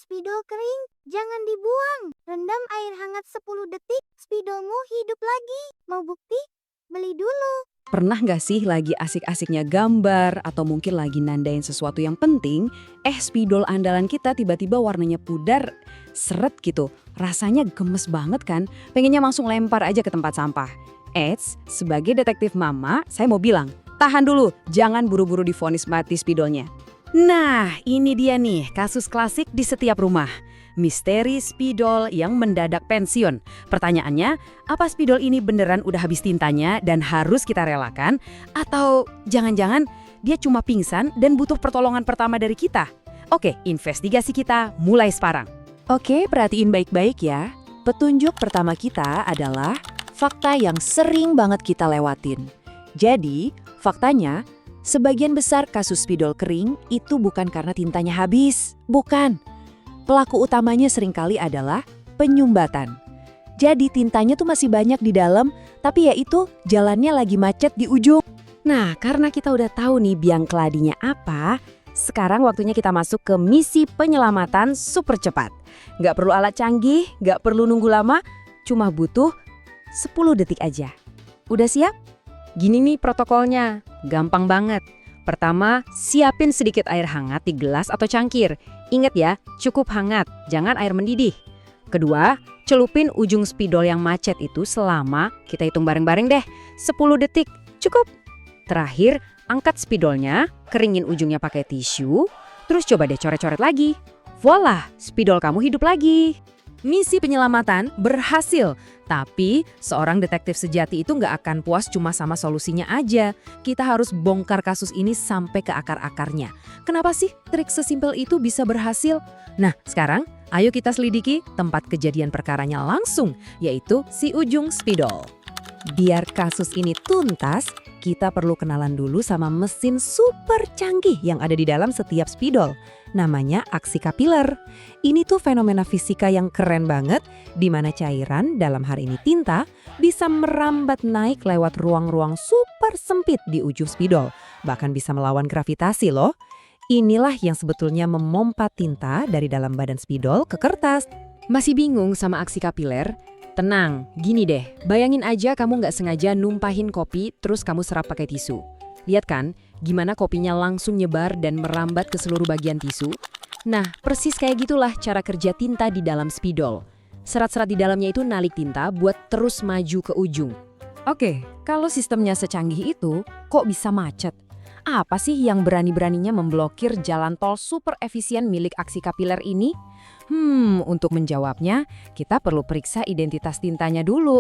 Spidol kering, jangan dibuang. Rendam air hangat 10 detik, spidolmu hidup lagi. Mau bukti? Beli dulu. Pernah nggak sih lagi asik-asiknya gambar atau mungkin lagi nandain sesuatu yang penting, spidol andalan kita tiba-tiba warnanya pudar, seret gitu. Rasanya gemes banget kan? Pengennya langsung lempar aja ke tempat sampah. Eits, sebagai detektif mama, saya mau bilang, tahan dulu, jangan buru-buru divonis mati spidolnya. Nah, ini dia nih kasus klasik di setiap rumah. Misteri spidol yang mendadak pensiun. Pertanyaannya, apa spidol ini beneran udah habis tintanya dan harus kita relakan? Atau jangan-jangan dia cuma pingsan dan butuh pertolongan pertama dari kita? Oke, investigasi kita mulai sekarang. Oke, perhatiin baik-baik ya. Petunjuk pertama kita adalah fakta yang sering banget kita lewatin. Jadi, faktanya, sebagian besar kasus spidol kering itu bukan karena tintanya habis. Bukan. Pelaku utamanya seringkali adalah penyumbatan. Jadi tintanya tuh masih banyak di dalam, tapi ya itu jalannya lagi macet di ujung. Nah, karena kita udah tahu nih biang keladinya apa, sekarang waktunya kita masuk ke misi penyelamatan super cepat. Nggak perlu alat canggih, nggak perlu nunggu lama, cuma butuh 10 detik aja. Udah siap? Gini nih protokolnya, gampang banget. Pertama, siapin sedikit air hangat di gelas atau cangkir. Ingat ya, cukup hangat, jangan air mendidih. Kedua, celupin ujung spidol yang macet itu selama, kita hitung bareng-bareng deh, 10 detik, cukup. Terakhir, angkat spidolnya, keringin ujungnya pakai tisu, terus coba deh coret-coret lagi. Voila, spidol kamu hidup lagi. Misi penyelamatan berhasil, tapi seorang detektif sejati itu nggak akan puas cuma sama solusinya aja. Kita harus bongkar kasus ini sampai ke akar-akarnya. Kenapa sih trik sesimpel itu bisa berhasil? Nah, sekarang ayo kita selidiki tempat kejadian perkaranya langsung, yaitu si ujung spidol. Biar kasus ini tuntas, kita perlu kenalan dulu sama mesin super canggih yang ada di dalam setiap spidol. Namanya aksi kapiler. Ini tuh fenomena fisika yang keren banget, di mana cairan, dalam hal ini tinta, bisa merambat naik lewat ruang-ruang super sempit di ujung spidol. Bahkan bisa melawan gravitasi loh. Inilah yang sebetulnya memompa tinta dari dalam badan spidol ke kertas. Masih bingung sama aksi kapiler? Tenang, gini deh, bayangin aja kamu nggak sengaja numpahin kopi terus kamu serap pakai tisu. Lihat kan, gimana kopinya langsung nyebar dan merambat ke seluruh bagian tisu? Nah, persis kayak gitulah cara kerja tinta di dalam spidol. Serat-serat di dalamnya itu nalik tinta buat terus maju ke ujung. Oke, kalau sistemnya secanggih itu, kok bisa macet? Apa sih yang berani-beraninya memblokir jalan tol super efisien milik aksi kapiler ini? Untuk menjawabnya, kita perlu periksa identitas tintanya dulu.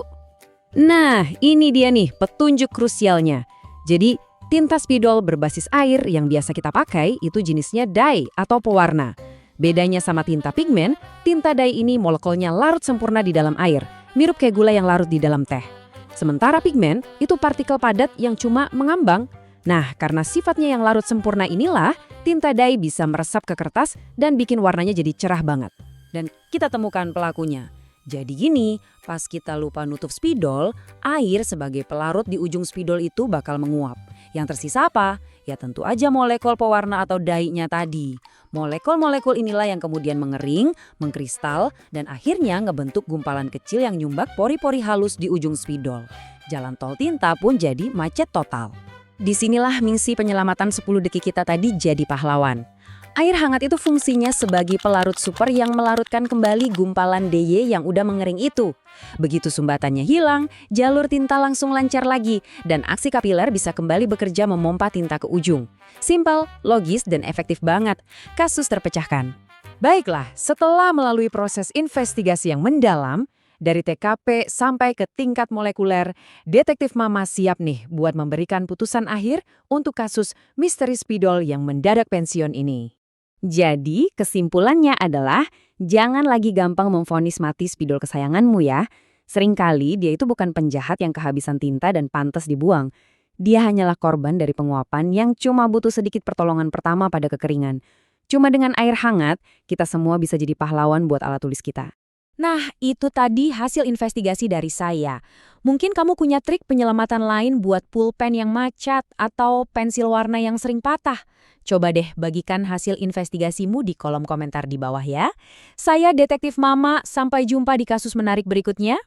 Nah, ini dia nih petunjuk krusialnya. Jadi, tinta spidol berbasis air yang biasa kita pakai itu jenisnya dye atau pewarna. Bedanya sama tinta pigmen, tinta dye ini molekulnya larut sempurna di dalam air, mirip kayak gula yang larut di dalam teh. Sementara pigmen itu partikel padat yang cuma mengambang. Nah, karena sifatnya yang larut sempurna inilah, tinta dye bisa meresap ke kertas dan bikin warnanya jadi cerah banget. Dan kita temukan pelakunya. Jadi gini, pas kita lupa nutup spidol, air sebagai pelarut di ujung spidol itu bakal menguap. Yang tersisa apa? Ya tentu aja molekul pewarna atau dye-nya tadi. Molekul-molekul inilah yang kemudian mengering, mengkristal, dan akhirnya ngebentuk gumpalan kecil yang nyumbak pori-pori halus di ujung spidol. Jalan tol tinta pun jadi macet total. Disinilah misi penyelamatan 10 detik kita tadi jadi pahlawan. Air hangat itu fungsinya sebagai pelarut super yang melarutkan kembali gumpalan DY yang udah mengering itu. Begitu sumbatannya hilang, jalur tinta langsung lancar lagi dan aksi kapiler bisa kembali bekerja memompa tinta ke ujung. Simpel, logis, dan efektif banget. Kasus terpecahkan. Baiklah, setelah melalui proses investigasi yang mendalam, dari TKP sampai ke tingkat molekuler, detektif Mama siap nih buat memberikan putusan akhir untuk kasus misteri spidol yang mendadak pensiun ini. Jadi, kesimpulannya adalah jangan lagi gampang memvonis mati spidol kesayanganmu ya. Seringkali dia itu bukan penjahat yang kehabisan tinta dan pantas dibuang. Dia hanyalah korban dari penguapan yang cuma butuh sedikit pertolongan pertama pada kekeringan. Cuma dengan air hangat, kita semua bisa jadi pahlawan buat alat tulis kita. Nah, itu tadi hasil investigasi dari saya. Mungkin kamu punya trik penyelamatan lain buat pulpen yang macet atau pensil warna yang sering patah. Coba deh bagikan hasil investigasimu di kolom komentar di bawah ya. Saya Detektif Mama, sampai jumpa di kasus menarik berikutnya.